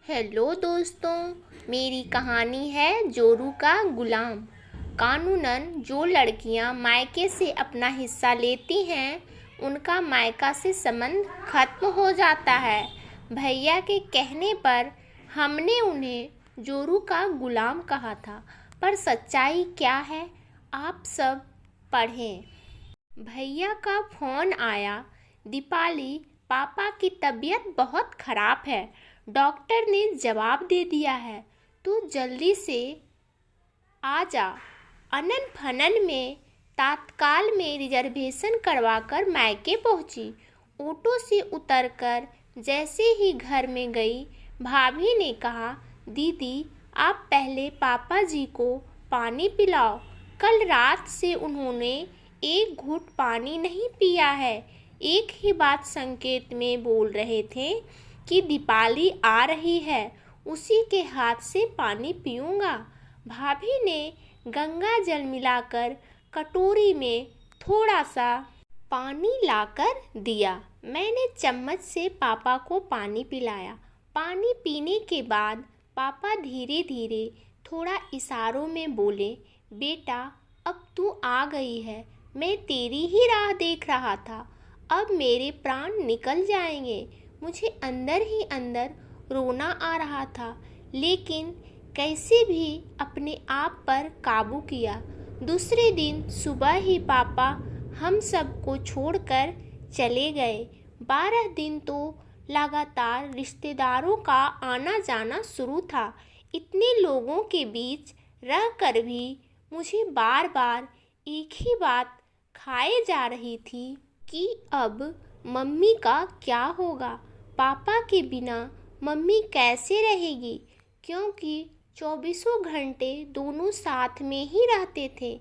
Hello दोस्तों, मेरी कहानी है जोरू का गुलाम। कानूनन जो लड़कियां मायके से अपना हिस्सा लेती हैं, उनका मायका से संबंध खत्म हो जाता है। भैया के कहने पर हमने उन्हें जोरू का गुलाम कहा था, पर सच्चाई क्या है आप सब पढ़ें। भैया का फोन आया। दीपाली, पापा की तबीयत बहुत खराब है। डॉक्टर ने जवाब दे दिया है, तू जल्दी से आ जा। अनन फनन में तात्काल में रिजर्वेशन करवाकर मायके पहुंची। ऑटो से उतरकर जैसे ही घर में गई, भाभी ने कहा, दीदी आप पहले पापा जी को पानी पिलाओ। कल रात से उन्होंने एक घूंट पानी नहीं पिया है। एक ही बात संकेत में बोल रहे थे कि दीपाली आ रही है, उसी के हाथ से पानी पीऊँगा। भाभी ने गंगा जल मिलाकर कटोरी में थोड़ा सा पानी लाकर दिया। मैंने चम्मच से पापा को पानी पिलाया। पानी पीने के बाद पापा धीरे धीरे थोड़ा इशारों में बोले, बेटा अब तू आ गई है, मैं तेरी ही राह देख रहा था। अब मेरे प्राण निकल जाएंगे। मुझे अंदर ही अंदर रोना आ रहा था, लेकिन कैसे भी अपने आप पर काबू किया। दूसरे दिन सुबह ही पापा हम सबको छोड़कर चले गए। 12 दिन तो लगातार रिश्तेदारों का आना जाना शुरू था। इतने लोगों के बीच रहकर भी मुझे बार बार एक ही बात खाए जा रही थी कि अब मम्मी का क्या होगा। पापा के बिना मम्मी कैसे रहेगी, क्योंकि 24 घंटे दोनों साथ में ही रहते थे।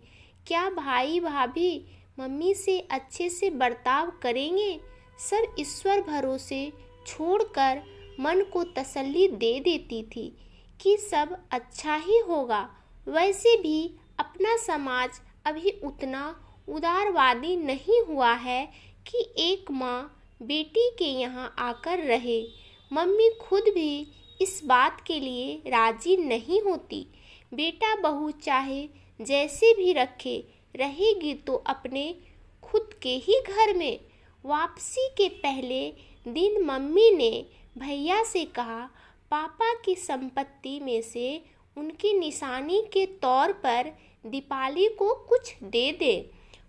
क्या भाई भाभी मम्मी से अच्छे से बर्ताव करेंगे? सब ईश्वर भरोसे छोड़कर मन को तसल्ली दे देती थी कि सब अच्छा ही होगा। वैसे भी अपना समाज अभी उतना उदारवादी नहीं हुआ है कि एक माँ बेटी के यहाँ आकर रहे। मम्मी खुद भी इस बात के लिए राजी नहीं होती। बेटा बहू चाहे जैसे भी रखे, रहेगी तो अपने खुद के ही घर में। वापसी के पहले दिन मम्मी ने भैया से कहा, पापा की संपत्ति में से उनकी निशानी के तौर पर दीपाली को कुछ दे दे।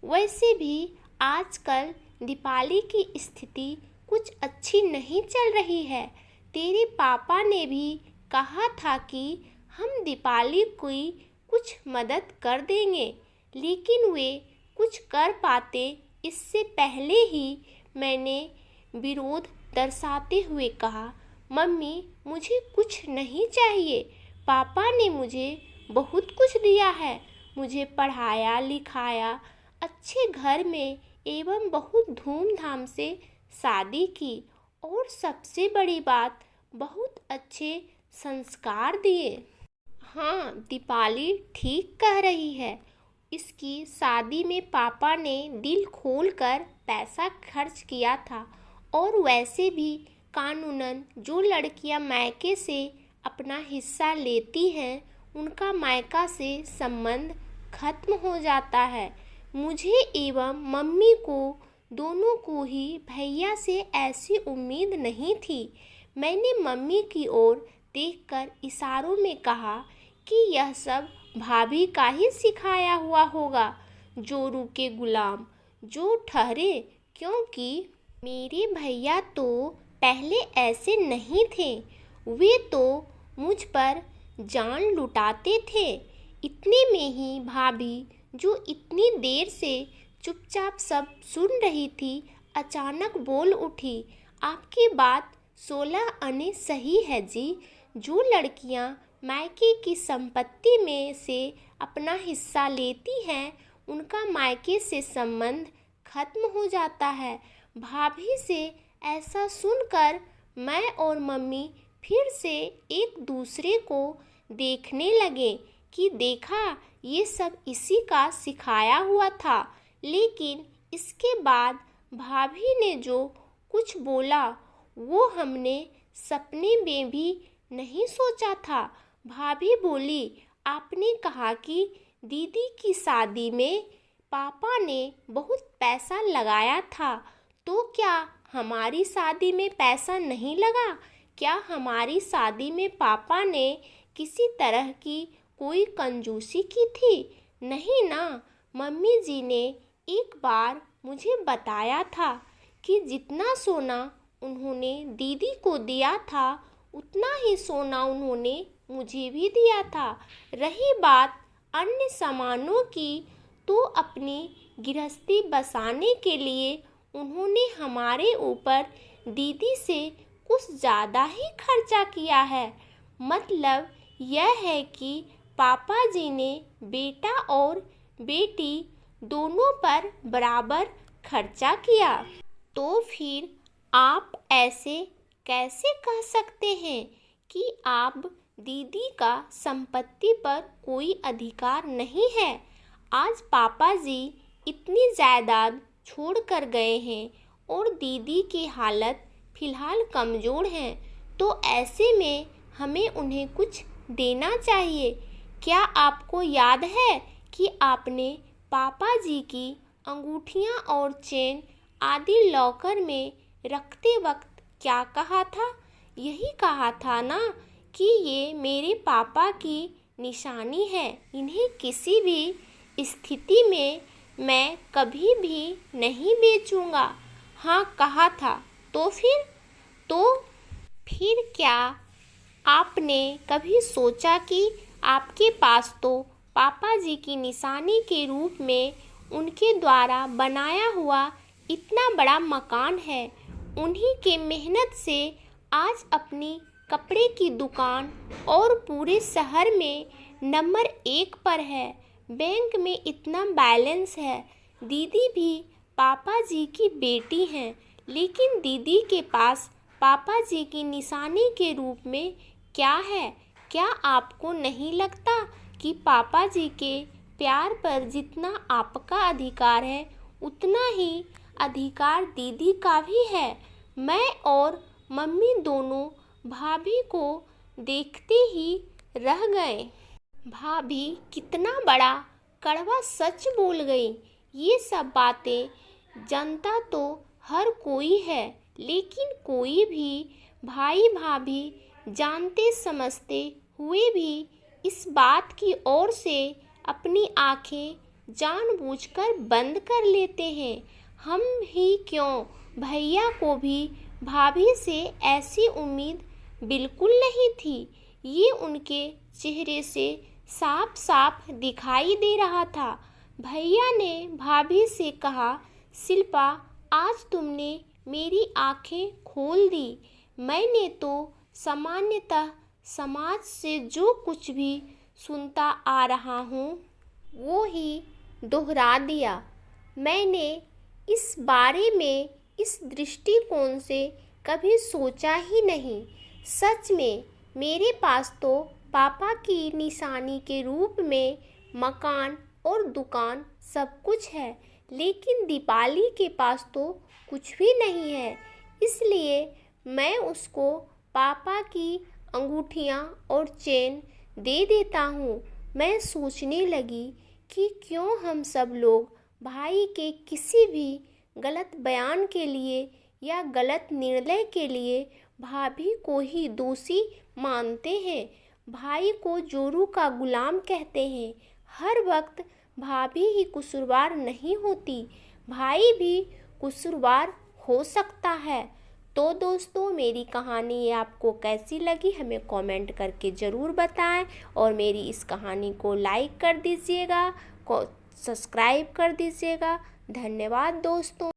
वैसे भी आजकल दीपाली की स्थिति कुछ अच्छी नहीं चल रही है। तेरे पापा ने भी कहा था कि हम दीपाली की कुछ मदद कर देंगे, लेकिन वे कुछ कर पाते इससे पहले ही मैंने विरोध दर्शाते हुए कहा, मम्मी मुझे कुछ नहीं चाहिए। पापा ने मुझे बहुत कुछ दिया है, मुझे पढ़ाया लिखाया, अच्छे घर में एवं बहुत धूमधाम से शादी की, और सबसे बड़ी बात बहुत अच्छे संस्कार दिए। हाँ, दीपाली ठीक कह रही है। इसकी शादी में पापा ने दिल खोलकर पैसा खर्च किया था, और वैसे भी कानूनन जो लड़कियां मायके से अपना हिस्सा लेती हैं, उनका मायका से संबंध खत्म हो जाता है। मुझे एवं मम्मी को दोनों को ही भैया से ऐसी उम्मीद नहीं थी। मैंने मम्मी की ओर देखकर इशारों में कहा कि यह सब भाभी का ही सिखाया हुआ होगा। जोरू के गुलाम जो ठहरे, क्योंकि मेरे भैया तो पहले ऐसे नहीं थे। वे तो मुझ पर जान लुटाते थे। इतने में ही भाभी, जो इतनी देर से चुपचाप सब सुन रही थी, अचानक बोल उठी, आपकी बात 16 आने सही है जी। जो लड़कियां मायके की संपत्ति में से अपना हिस्सा लेती हैं, उनका मायके से संबंध खत्म हो जाता है। भाभी से ऐसा सुनकर मैं और मम्मी फिर से एक दूसरे को देखने लगे कि देखा, ये सब इसी का सिखाया हुआ था। लेकिन इसके बाद भाभी ने जो कुछ बोला वो हमने सपने में भी नहीं सोचा था। भाभी बोली, आपने कहा कि दीदी की शादी में पापा ने बहुत पैसा लगाया था, तो क्या हमारी शादी में पैसा नहीं लगा? क्या हमारी शादी में पापा ने किसी तरह की कोई कंजूसी की थी? नहीं ना। मम्मी जी ने एक बार मुझे बताया था कि जितना सोना उन्होंने दीदी को दिया था उतना ही सोना उन्होंने मुझे भी दिया था। रही बात अन्य सामानों की, तो अपनी गृहस्थी बसाने के लिए उन्होंने हमारे ऊपर दीदी से कुछ ज़्यादा ही खर्चा किया है। मतलब यह है कि पापा जी ने बेटा और बेटी दोनों पर बराबर खर्चा किया। तो फिर आप ऐसे कैसे कह सकते हैं कि आप दीदी का संपत्ति पर कोई अधिकार नहीं है? आज पापा जी इतनी जायदाद छोड़ कर गए हैं और दीदी की हालत फिलहाल कमज़ोर है, तो ऐसे में हमें उन्हें कुछ देना चाहिए। क्या आपको याद है कि आपने पापा जी की अंगूठियाँ और चेन आदि लॉकर में रखते वक्त क्या कहा था? यही कहा था ना कि ये मेरे पापा की निशानी है, इन्हें किसी भी स्थिति में मैं कभी भी नहीं बेचूंगा। हाँ, कहा था। तो फिर क्या आपने कभी सोचा कि आपके पास तो पापा जी की निशानी के रूप में उनके द्वारा बनाया हुआ इतना बड़ा मकान है, उन्हीं के मेहनत से आज अपनी कपड़े की दुकान और पूरे शहर में नंबर 1 पर है, बैंक में इतना बैलेंस है। दीदी भी पापा जी की बेटी हैं, लेकिन दीदी के पास पापा जी की निशानी के रूप में क्या है? क्या आपको नहीं लगता कि पापा जी के प्यार पर जितना आपका अधिकार है उतना ही अधिकार दीदी का भी है? मैं और मम्मी दोनों भाभी को देखते ही रह गए। भाभी कितना बड़ा कड़वा सच बोल गई। ये सब बातें जानता तो हर कोई है, लेकिन कोई भी भाई भाभी जानते समझते हुए भी इस बात की ओर से अपनी आंखें जानबूझकर बंद कर लेते हैं। हम ही क्यों, भैया को भी भाभी से ऐसी उम्मीद बिल्कुल नहीं थी। ये उनके चेहरे से साफ साफ दिखाई दे रहा था। भैया ने भाभी से कहा, शिल्पा, आज तुमने मेरी आंखें खोल दी। मैंने तो सामान्यतः समाज से जो कुछ भी सुनता आ रहा हूँ वो ही दोहरा दिया। मैंने इस बारे में इस दृष्टिकोण से कभी सोचा ही नहीं। सच में मेरे पास तो पापा की निशानी के रूप में मकान और दुकान सब कुछ है, लेकिन दीपाली के पास तो कुछ भी नहीं है। इसलिए मैं उसको पापा की अंगूठियाँ और चेन दे देता हूँ। मैं सोचने लगी कि क्यों हम सब लोग भाई के किसी भी गलत बयान के लिए या गलत निर्णय के लिए भाभी को ही दोषी मानते हैं, भाई को जोरू का गुलाम कहते हैं। हर वक्त भाभी ही कसूरवार नहीं होती, भाई भी कसूरवार हो सकता है। तो दोस्तों, मेरी कहानी आपको कैसी लगी हमें कमेंट करके ज़रूर बताएं, और मेरी इस कहानी को लाइक कर दीजिएगा, सब्सक्राइब कर दीजिएगा। धन्यवाद दोस्तों।